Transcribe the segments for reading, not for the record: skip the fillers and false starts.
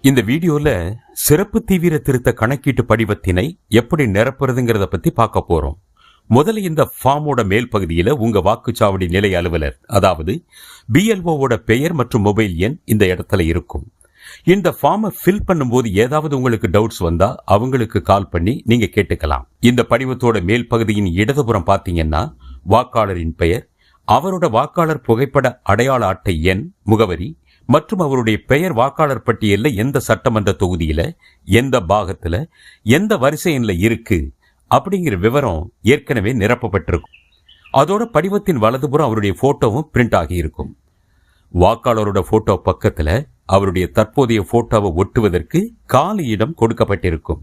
இந்த வீடியோல சிறப்பு தீவிர திருத்த கணக்கீட்டு படிவத்தினை எப்படி நிரப்புறதுங்கிறத பத்தி பார்க்க போறோம். முதல்ல இந்த ஃபார்மோட மேல் பகுதியில உங்க வாக்குச்சாவடி நிலை அலுவலர், அதாவது BLOவோட பெயர் மற்றும் மொபைல் எண் இந்த இடத்துல இருக்கும். இந்த ஃபார்மை ஃபில் பண்ணும்போது ஏதாவது உங்களுக்கு டவுட்ஸ் வந்தா அவங்களுக்கு கால் பண்ணி நீங்க கேட்டுக்கலாம். இந்த படிவத்தோட மேல் பகுதியின் இடதுபுறம் பாத்தீங்கன்னா வாக்காளரின் பெயர், அவரோட வாக்காளர் புகைப்பட அடையாள அட்டை எண், முகவரி மற்றும் அவருடைய பெயர் வாக்காளர் பட்டியல்ல எந்த சட்டமன்ற தொகுதியில, எந்த பாகத்துல, எந்த வரிசை எண்ல இருக்கு அப்படிங்கிற விவரம் ஏற்கனவே நிரப்பப்பட்டிருக்கும். அதோட படிவத்தின் வலதுபுறம் அவருடைய போட்டோவும் பிரிண்ட் ஆகி இருக்கும். வாக்காளரோட போட்டோ பக்கத்துல அவருடைய தற்போதைய போட்டோவை ஒட்டுவதற்கு காலி இடம் கொடுக்கப்பட்டிருக்கும்.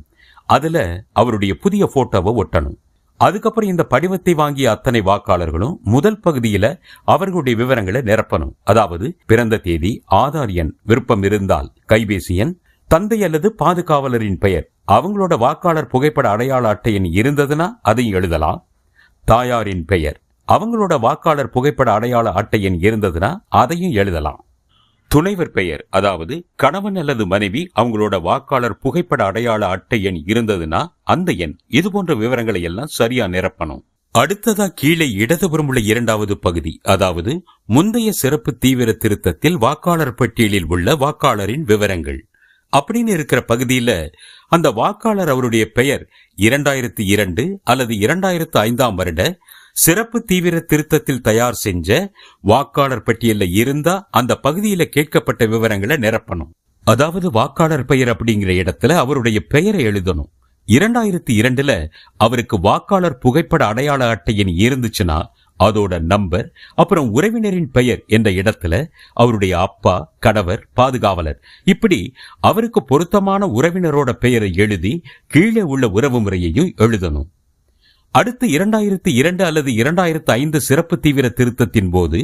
அதுல அவருடைய புதிய போட்டோவை ஒட்டணும். அதுக்கப்புறம் இந்த படிவத்தை வாங்கிய அத்தனை வாக்காளர்களும் முதல் பகுதியில அவர்களுடைய விவரங்களை நிரப்பணும். அதாவது பிறந்த தேதி, ஆதார் எண், விருப்பம் இருந்தால் கைபேசி எண், தந்தை அல்லது பாதுகாவலரின் பெயர், அவங்களோட வாக்காளர் புகைப்பட அடையாள அட்டை எண் இருந்ததுன்னா அதையும் எழுதலாம். தாயாரின் பெயர், அவங்களோட வாக்காளர் புகைப்பட அடையாள அட்டை எண் இருந்ததுன்னா அதையும் எழுதலாம். துணைவர் பெயர், அதாவது கணவன் அல்லது மனைவி அவங்களோட வாக்காளர் புகைப்பட அடையாள அட்டை எண் இருந்ததுன்னா அந்த எண், இது போன்ற விவரங்களை எல்லாம் சரியா நிரப்பணும். அடுத்ததா கீழே இடதுபுறம் உள்ள இரண்டாவது பகுதி, அதாவது முந்தைய சிறப்பு தீவிர திருத்தத்தில் வாக்காளர் பட்டியலில் உள்ள வாக்காளரின் விவரங்கள் அப்படின்னு இருக்கிற பகுதியில அந்த வாக்காளர் அவருடைய பெயர் 2002 அல்லது 2005 வருட சிறப்பு தீவிர திருத்தத்தில் தயார் செஞ்ச வாக்காளர் பட்டியல்ல இருந்தா அந்த பகுதியில கேட்கப்பட்ட விவரங்களை நிரப்பணும். அதாவது வாக்காளர் பெயர் அப்படிங்கிற இடத்துல அவருடைய பெயரை எழுதணும். 2002ல அவருக்கு வாக்காளர் புகைப்பட அடையாள அட்டை எண் இருந்துச்சுன்னா அதோட நம்பர், அப்புறம் உறவினரின் பெயர் என்ற இடத்துல அவருடைய அப்பா, கணவர், பாதுகாவலர், இப்படி அவருக்கு பொருத்தமான உறவினரோட பெயரை எழுதி கீழே உள்ள உறவு முறையையும் எழுதணும். அடுத்து 2002 அல்லது 2005 சிறப்பு தீவிர திருத்தத்தின் போது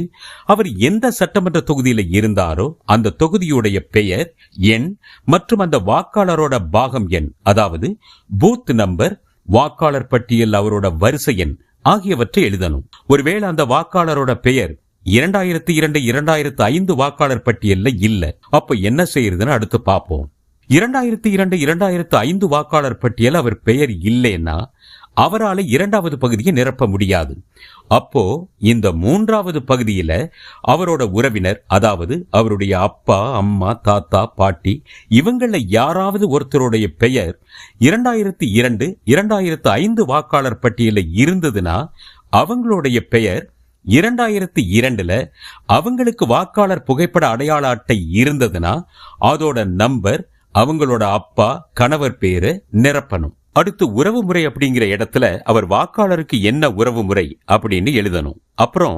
அவர் எந்த சட்டமன்ற தொகுதியில இருந்தாரோ அந்த தொகுதியுடைய பெயர், எண் மற்றும் அந்த வாக்காளரோட பாகம் எண், அதாவது பூத் நம்பர், வாக்காளர் பட்டியல் அவரோட வரிசை எண் ஆகியவற்றை எழுதணும். ஒருவேளை அந்த வாக்காளரோட பெயர் 2002 2005 வாக்காளர் பட்டியல்ல இல்ல, அப்ப என்ன செய்யறதுன்னு அடுத்து பார்ப்போம். 2002 2005 வாக்காளர் பட்டியல் அவர் பெயர் இல்லைன்னா அவரால் இரண்டாவது பகுதியை நிரப்ப முடியாது. அப்போ இந்த மூன்றாவது பகுதியில அவரோட உறவினர், அதாவது அவருடைய அப்பா, அம்மா, தாத்தா, பாட்டி, இவங்கள யாராவது ஒருத்தருடைய பெயர் 2002 2005 வாக்காளர் பட்டியல இருந்ததுன்னா அவங்களுடைய பெயர் 2002ல அவங்களுக்கு வாக்காளர் புகைப்பட அடையாள அட்டை இருந்ததுன்னா அதோட நம்பர், அவங்களோட அப்பா, கணவர் பேரு நிரப்பணும். அடுத்து உறவு முறை அப்படிங்கிற இடத்துல அவர் வாக்காளருக்கு என்ன உறவு முறை அப்படின்னு எழுதணும். அப்புறம்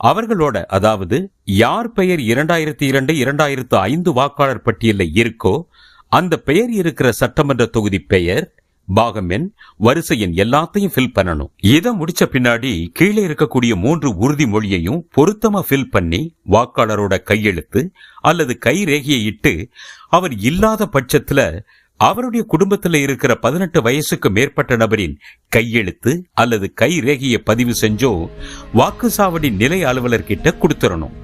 அவர்களோட, அதாவது யார் பெயர் 2002 2005 வாக்காளர் பட்டியல்ல இருக்கோ அந்த பெயர் இருக்கிற சட்டமன்ற தொகுதி பெயர், பாகம் எண், வரிசை எண் எல்லாத்தையும் ஃபில் பண்ணணும். இதை முடிச்ச பின்னாடி கீழே இருக்கக்கூடிய 3 உறுதிமொழியையும் பொருத்தமா ஃபில் பண்ணி வாக்காளரோட கையெழுத்து அல்லது கை ரேகையை இட்டு அவர் இல்லாத பட்சத்துல அவருடைய குடும்பத்தில் இருக்கிற 18 வயசுக்கு மேற்பட்ட நபரின் கையெழுத்து அல்லது கை ரேகையை பதிவு செஞ்சோ வாக்குச்சாவடி நிலை அலுவலர்கிட்ட கொடுத்துடணும்.